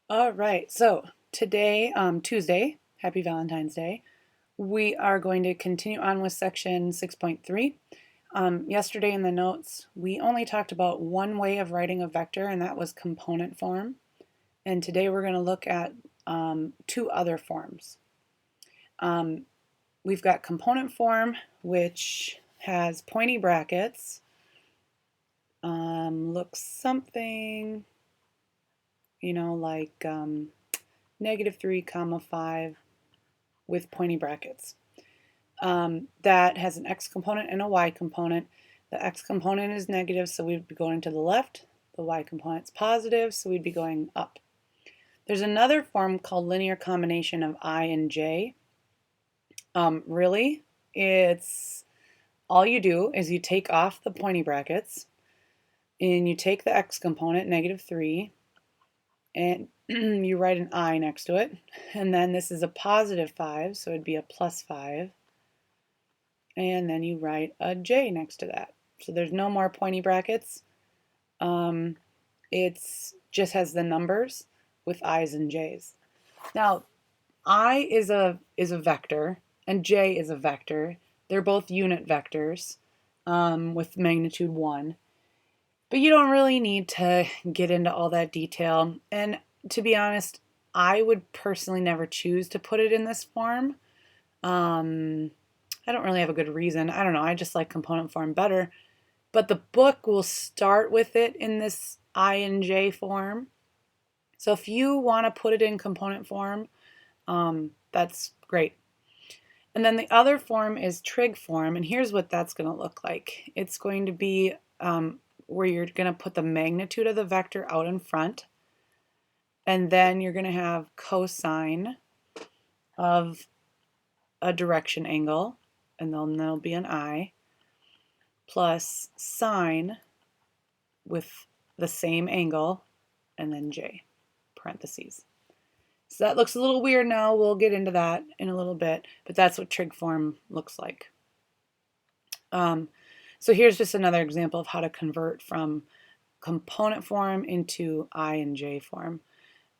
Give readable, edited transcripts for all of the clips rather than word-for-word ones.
All right, so today, Tuesday, happy Valentine's Day, we are going to continue on with section 6.3. Yesterday in the notes, we only talked about one way of writing a vector, and that was component form. And today we're going to look at two other forms. We've got component form, which has pointy brackets, looks something, like -3, 5 with pointy brackets. That has an x component and a y component. The x component is negative, so we'd be going to the left. The y component's positive, so we'd be going up. There's another form called linear combination of I and j. Really, it's all you do is you take off the pointy brackets and you take the x component, -3, and you write an I next to it, and then this is a +5, so it'd be a +5, and then you write a J next to that. So there's no more pointy brackets. It's just has the numbers with I's and J's. Now, I is a vector, and J is a vector. They're both unit vectors with magnitude 1. But you don't really need to get into all that detail. And to be honest, I would personally never choose to put it in this form. I don't really have a good reason. I don't know. I just like component form better. But the book will start with it in this I and J form. So if you want to put it in component form, that's great. And then the other form is trig form. And here's what that's going to look like. It's going to be where you're going to put the magnitude of the vector out in front. And then you're going to have cosine of a direction angle, and then there'll be an I, plus sine with the same angle, and then j, parentheses. So that looks a little weird now. We'll get into that in a little bit, but that's what trig form looks like. So here's just another example of how to convert from component form into I and j form.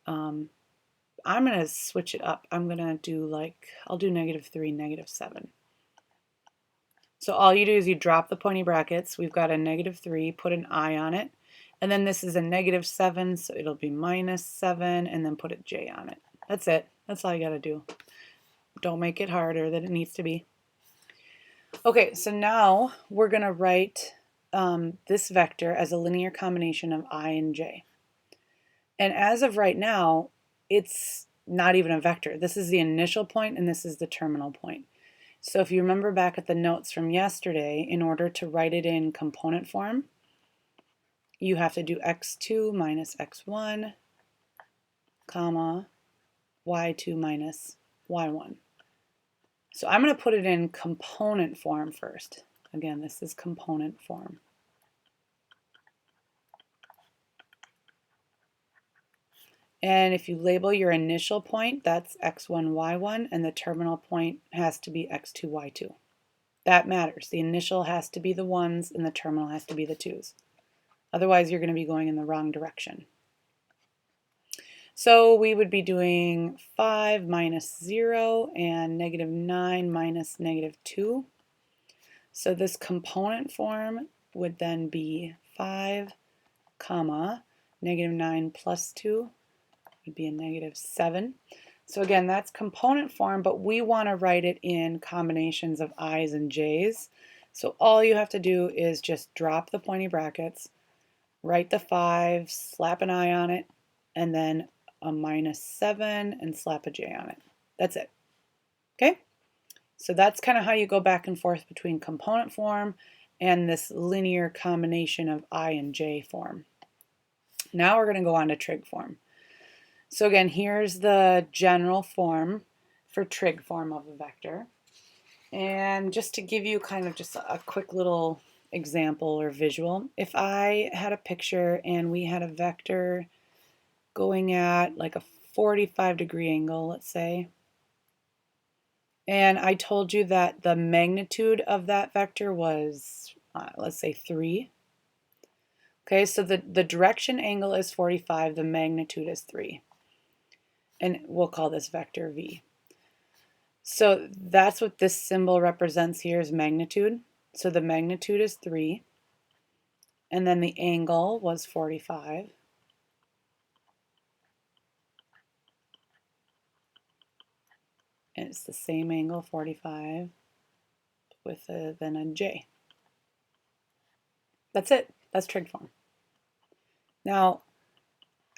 I'm going to switch it up. I'm going to do I'll do -3, -7. So all you do is you drop the pointy brackets. We've got a -3, put an I on it. And then this is a -7, so it'll be -7, and then put a J on it. That's it. That's all you got to do. Don't make it harder than it needs to be. Okay, so now we're going to write this vector as a linear combination of I and j. And as of right now, it's not even a vector. This is the initial point, and this is the terminal point. So if you remember back at the notes from yesterday, in order to write it in component form, you have to do x2 minus x1, comma, y2 minus y1. So I'm going to put it in component form first. Again, this is component form. And if you label your initial point, that's x1, y1, and the terminal point has to be x2, y2. That matters. The initial has to be the 1s and the terminal has to be the 2s. Otherwise, you're going to be going in the wrong direction. So we would be doing 5 minus 0 and -9 minus -2. So this component form would then be 5, comma, -9 plus 2 would be a -7. So again, that's component form, but we want to write it in combinations of I's and J's. So all you have to do is just drop the pointy brackets, write the 5, slap an I on it, and then a -7 and slap a J on it. That's it. Okay? So that's kind of how you go back and forth between component form and this linear combination of I and J form. Now we're going to go on to trig form. So again, here's the general form for trig form of a vector. And just to give you kind of just a quick little example or visual, if I had a picture and we had a vector going at like a 45-degree angle, let's say, and I told you that the magnitude of that vector was, let's say 3. Okay, so the direction angle is 45, the magnitude is 3. and we'll call this vector v. So that's what this symbol represents here is magnitude. So the magnitude is 3, and then the angle was 45. And it's the same angle, 45, with then a j. That's it. That's trig form. Now,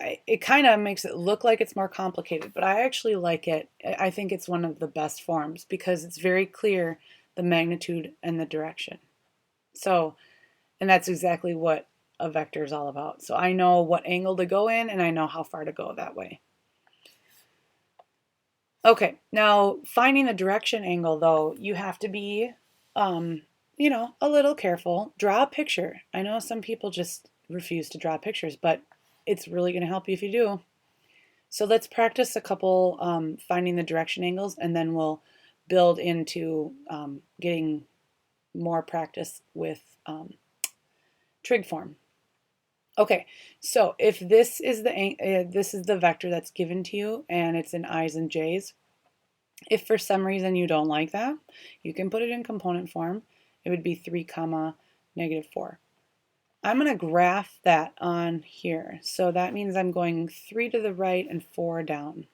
it kind of makes it look like it's more complicated, but I actually like it. I think it's one of the best forms because it's very clear the magnitude and the direction. So, and that's exactly what a vector is all about. So I know what angle to go in and I know how far to go that way. Okay, now finding the direction angle though, you have to be, you know, a little careful. Draw a picture. I know some people just refuse to draw pictures, but it's really going to help you if you do. So let's practice a couple finding the direction angles, and then we'll build into getting more practice with trig form. Okay, so if this is the vector that's given to you, and it's in i's and j's. If for some reason you don't like that, you can put it in component form. It would be 3 comma negative 4. I'm going to graph that on here. So that means I'm going 3 to the right and 4 down.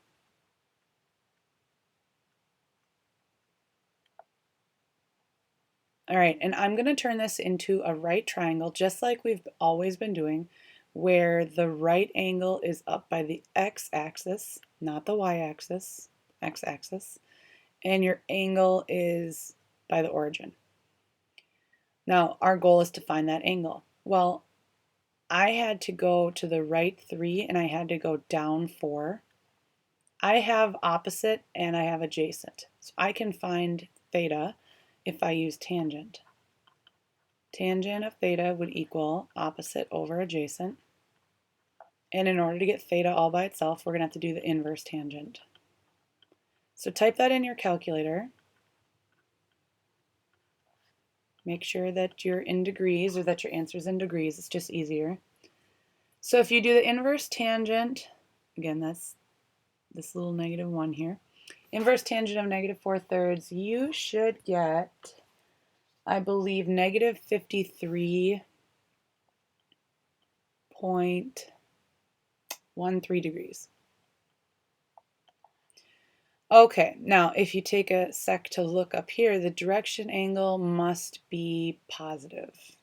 All right, and I'm going to turn this into a right triangle, just like we've always been doing, where the right angle is up by the x-axis, not the y-axis, x-axis, and your angle is by the origin. Now, our goal is to find that angle. Well, I had to go to the right 3 and I had to go down 4. I have opposite and I have adjacent. So I can find theta if I use tangent. Tangent of theta would equal opposite over adjacent. And in order to get theta all by itself, we're going to have to do the inverse tangent. So type that in your calculator. Make sure that you're in degrees or that your answer's in degrees. It's just easier. So if you do the inverse tangent, again, that's this little -1 here. Inverse tangent of -4/3, you should get, I believe, -53.13 degrees. Okay, now if you take a sec to look up here, the direction angle must be positive.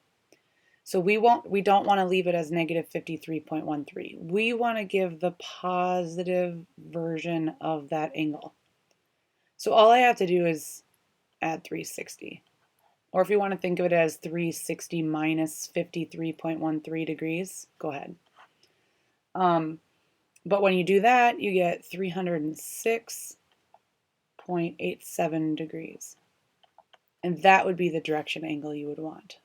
So we don't want to leave it as -53.13. We want to give the positive version of that angle. So all I have to do is add 360. Or if you want to think of it as 360 minus 53.13 degrees, go ahead. But when you do that, you get 306.87 degrees. And that would be the direction angle you would want.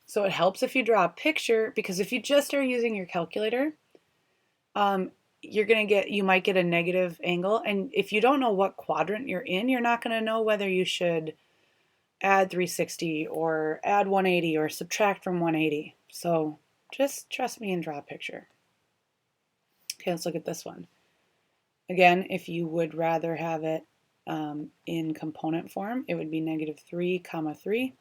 So it helps if you draw a picture, because if you just are using your calculator, you might get a negative angle. And if you don't know what quadrant you're in, you're not going to know whether you should add 360 or add 180 or subtract from 180. So just trust me and draw a picture. Okay, let's look at this one. Again, if you would rather have it in component form, it would be -3 comma 3.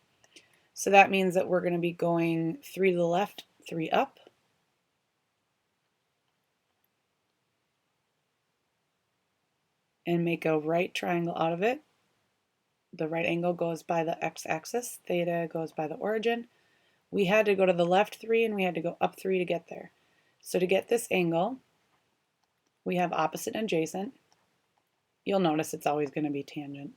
So that means that we're going to be going 3 to the left, 3 up. And make a right triangle out of it. The right angle goes by the x-axis, theta goes by the origin. We had to go to the left 3 and we had to go up 3 to get there. So to get this angle, we have opposite and adjacent. You'll notice it's always going to be tangent.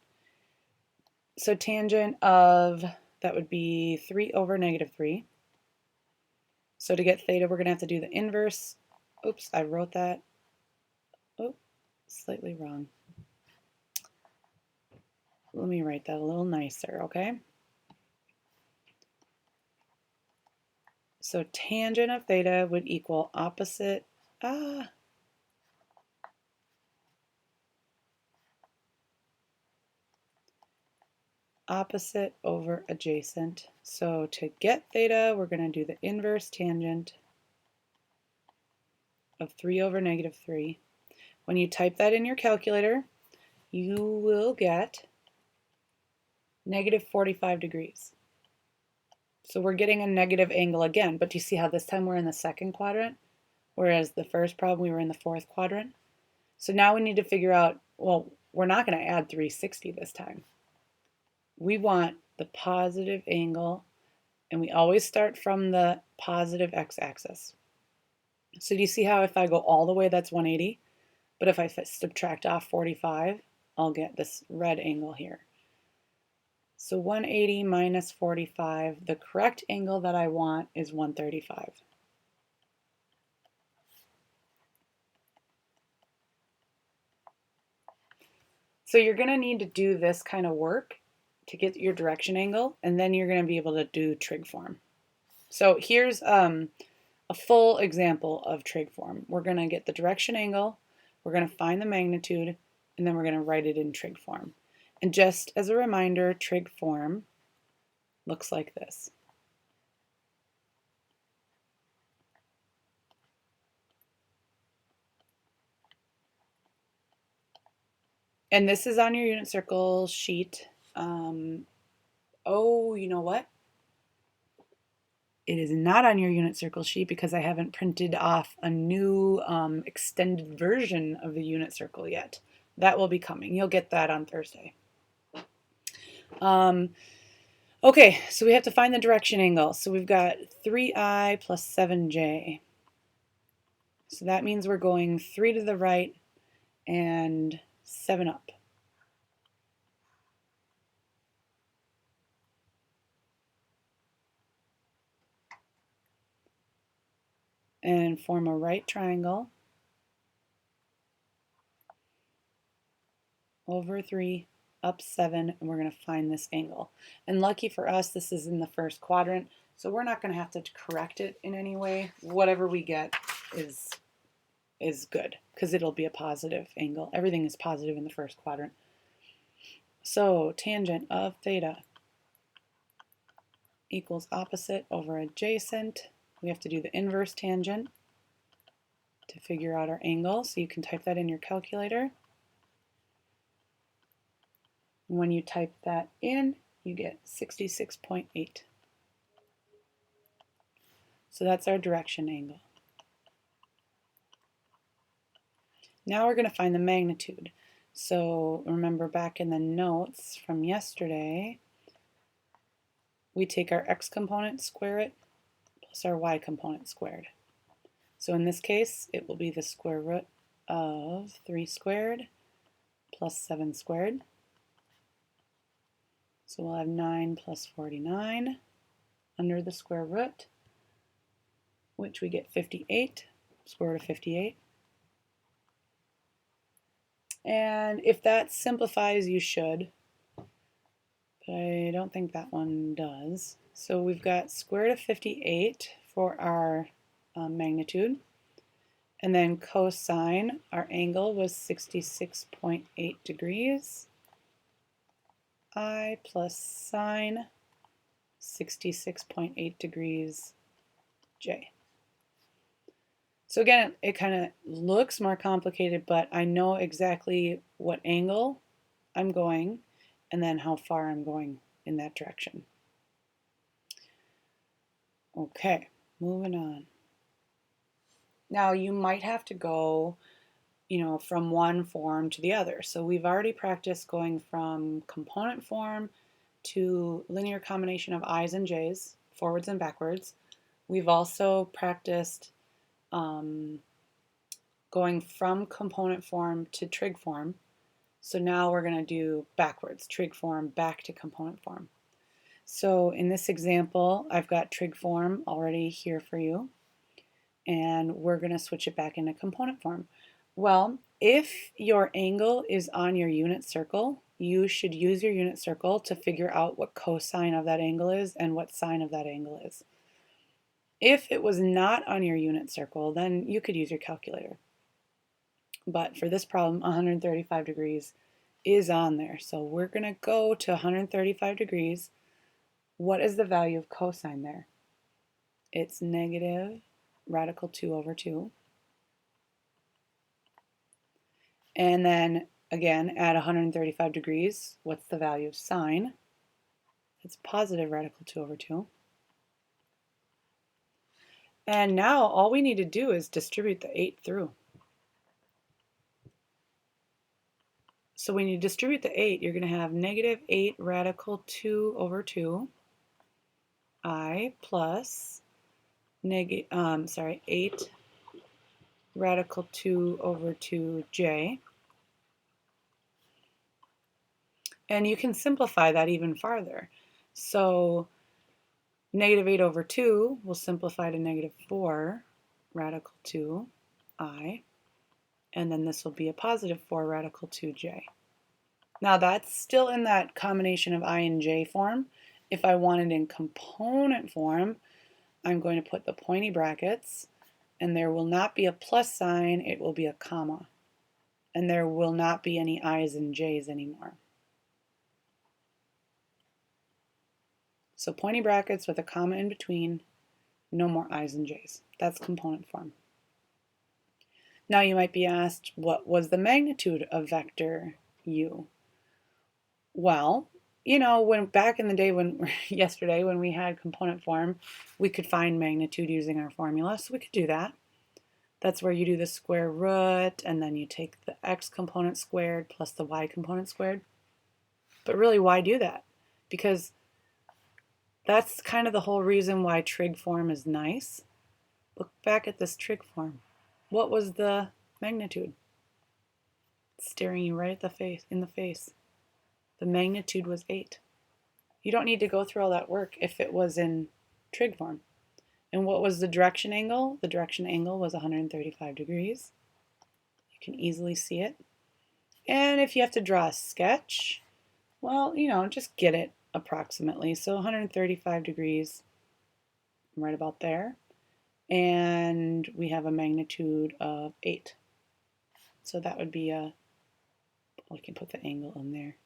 So tangent of, that would be 3 over -3. So to get theta, we're going to have to do the inverse. Oops, I wrote that. Oh, slightly wrong. Let me write that a little nicer, okay? So tangent of theta would equal opposite, opposite over adjacent. So to get theta, we're going to do the inverse tangent of 3 over negative 3. When you type that in your calculator, you will get negative 45 degrees. So we're getting a negative angle again, but do you see how this time we're in the second quadrant, whereas the first problem we were in the fourth quadrant? So now we need to figure out, well, we're not going to add 360 this time. We want the positive angle, and we always start from the positive x-axis. So do you see how if I go all the way, that's 180, but if I subtract off 45, I'll get this red angle here. So 180 minus 45, the correct angle that I want is 135. So you're going to need to do this kind of work to get your direction angle, and then you're going to be able to do trig form. So here's a full example of trig form. We're going to get the direction angle, we're going to find the magnitude, and then we're going to write it in trig form. And just as a reminder, trig form looks like this. And this is on your unit circle sheet. Oh, you know what? It is not on your unit circle sheet because I haven't printed off a new extended version of the unit circle yet. That will be coming. You'll get that on Thursday. Okay, so we have to find the direction angle. So we've got 3i plus 7j. So that means we're going 3 to the right and 7 up. And form a right triangle over 3, up 7, and we're going to find this angle. And lucky for us, this is in the first quadrant, so we're not going to have to correct it in any way. Whatever we get is good, because it'll be a positive angle. Everything is positive in the first quadrant. So tangent of theta equals opposite over adjacent. We have to do the inverse tangent to figure out our angle, so you can type that in your calculator. When you type that in, you get 66.8. So that's our direction angle. Now we're going to find the magnitude. So remember back in the notes from yesterday, we take our x component, square it, plus our y component squared. So in this case, it will be the square root of 3 squared plus 7 squared. So we'll have 9 plus 49 under the square root, which we get 58, square root of 58. And if that simplifies, you should, but I don't think that one does. So we've got square root of 58 for our magnitude, and then cosine, our angle was 66.8 degrees. I plus sine 66.8 degrees J. So again, it kind of looks more complicated, but I know exactly what angle I'm going and then how far I'm going in that direction. Okay, moving on. Now you might have to go, from one form to the other. So we've already practiced going from component form to linear combination of i's and j's, forwards and backwards. We've also practiced going from component form to trig form. So now we're going to do backwards, trig form back to component form. So in this example, I've got trig form already here for you, and we're going to switch it back into component form. Well, if your angle is on your unit circle, you should use your unit circle to figure out what cosine of that angle is and what sine of that angle is. If it was not on your unit circle, then you could use your calculator. But for this problem, 135 degrees is on there. So we're going to go to 135 degrees. What is the value of cosine there? It's negative radical 2 over 2. And then again, at 135 degrees, what's the value of sine? It's positive radical 2 over 2. And now all we need to do is distribute the 8 through. So when you distribute the 8, you're going to have negative 8 radical 2 over 2 I plus 8 radical 2 over 2j. And you can simplify that even farther. So negative 8 over 2 will simplify to negative 4 radical 2 I. And then this will be a positive 4 radical 2j. Now that's still in that combination of I and j form. If I want it in component form, I'm going to put the pointy brackets, and there will not be a plus sign, it will be a comma. And there will not be any i's and j's anymore. So pointy brackets with a comma in between, no more i's and j's. That's component form. Now you might be asked, what was the magnitude of vector u? Well, you know, when back in the day yesterday when we had component form, we could find magnitude using our formula, so we could do that. That's where you do the square root, and then you take the x component squared plus the y component squared. But really, why do that? Because that's kind of the whole reason why trig form is nice. Look back at this trig form. What was the magnitude? It's staring you right in the face. The magnitude was 8. You don't need to go through all that work if it was in trig form. And what was the direction angle? The direction angle was 135 degrees. You can easily see it. And if you have to draw a sketch, well, you know, just get it approximately. So 135 degrees, right about there. And we have a magnitude of 8. So that would be we can put the angle in there.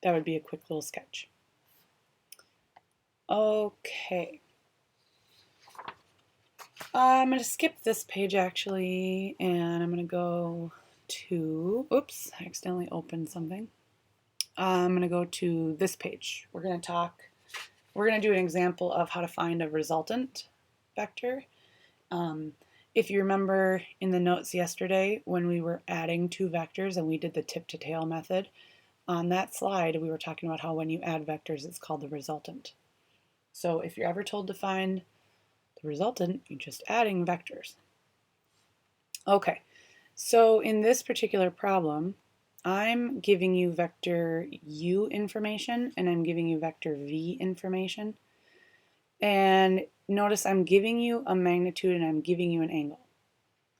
That would be a quick little sketch. Okay. I'm going to skip this page actually, and I'm going to go to, oops, I accidentally opened something. I'm going to go to this page. We're going to do an example of how to find a resultant vector. If you remember in the notes yesterday when we were adding two vectors and we did the tip to tail method, on that slide we were talking about how when you add vectors it's called the resultant. So if you're ever told to find the resultant, you're just adding vectors. Okay, so in this particular problem, I'm giving you vector u information and I'm giving you vector v information. And notice I'm giving you a magnitude and I'm giving you an angle.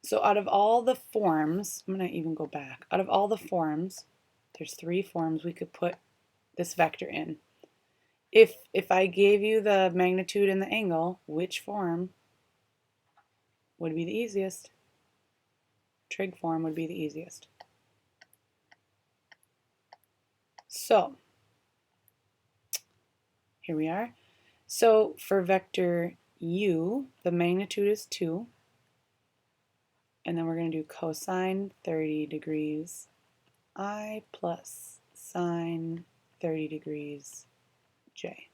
So out of all the forms, I'm going to even go back. Out of all the forms, there's 3 forms we could put this vector in. If I gave you the magnitude and the angle, which form would be the easiest? Trig form would be the easiest. So here we are. So for vector u, the magnitude is 2. And then we're going to do cosine 30 degrees I plus sine 30 degrees j.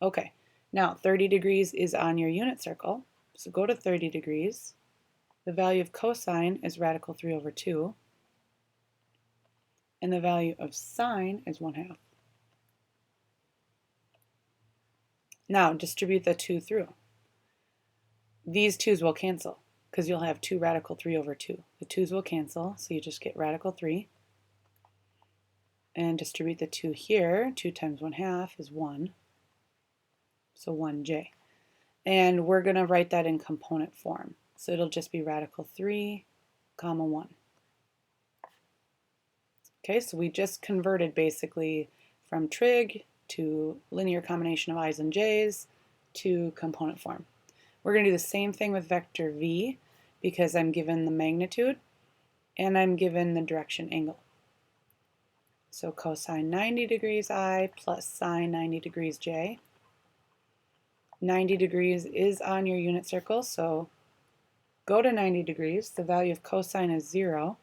Okay, now 30 degrees is on your unit circle. So go to 30 degrees. The value of cosine is radical 3 over 2. And the value of sine is 1/2. Now distribute the 2 through. These 2's will cancel because you'll have 2 radical 3 over 2. The 2's will cancel, so you just get radical 3. And distribute the 2 here. 2 times 1/2 is 1. So 1j. And we're going to write that in component form. So it'll just be radical 3, comma 1. Okay, so we just converted basically from trig to linear combination of i's and j's to component form. We're going to do the same thing with vector v because I'm given the magnitude and I'm given the direction angle. So cosine 90 degrees I plus sine 90 degrees J. 90 degrees is on your unit circle, so go to 90 degrees. The value of cosine is 0,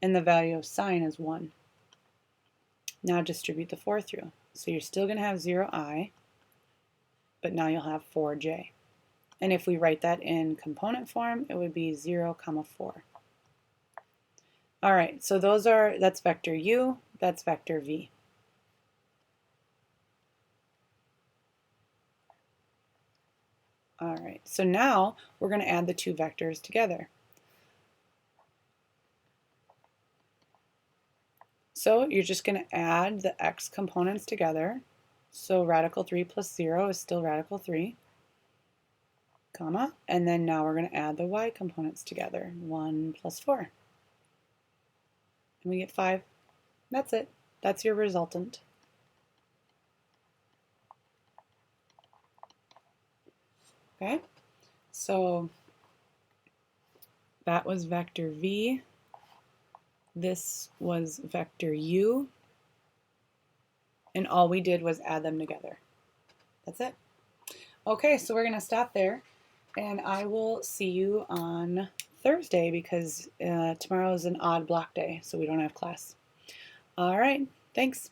and the value of sine is 1. Now distribute the 4 through. So you're still going to have 0I, but now you'll have 4J. And if we write that in component form, it would be 0, 4. All right, so that's vector U, that's vector V. All right, so now we're going to add the two vectors together. So you're just going to add the x components together. So radical 3 plus 0 is still radical 3, comma, and then now we're going to add the y components together. 1 plus 4. And we get 5. That's it. That's your resultant. Okay, so that was vector V. This was vector U. And all we did was add them together. That's it. Okay, so we're going to stop there. And I will see you on Thursday because tomorrow is an odd block day, so we don't have class. All right, thanks.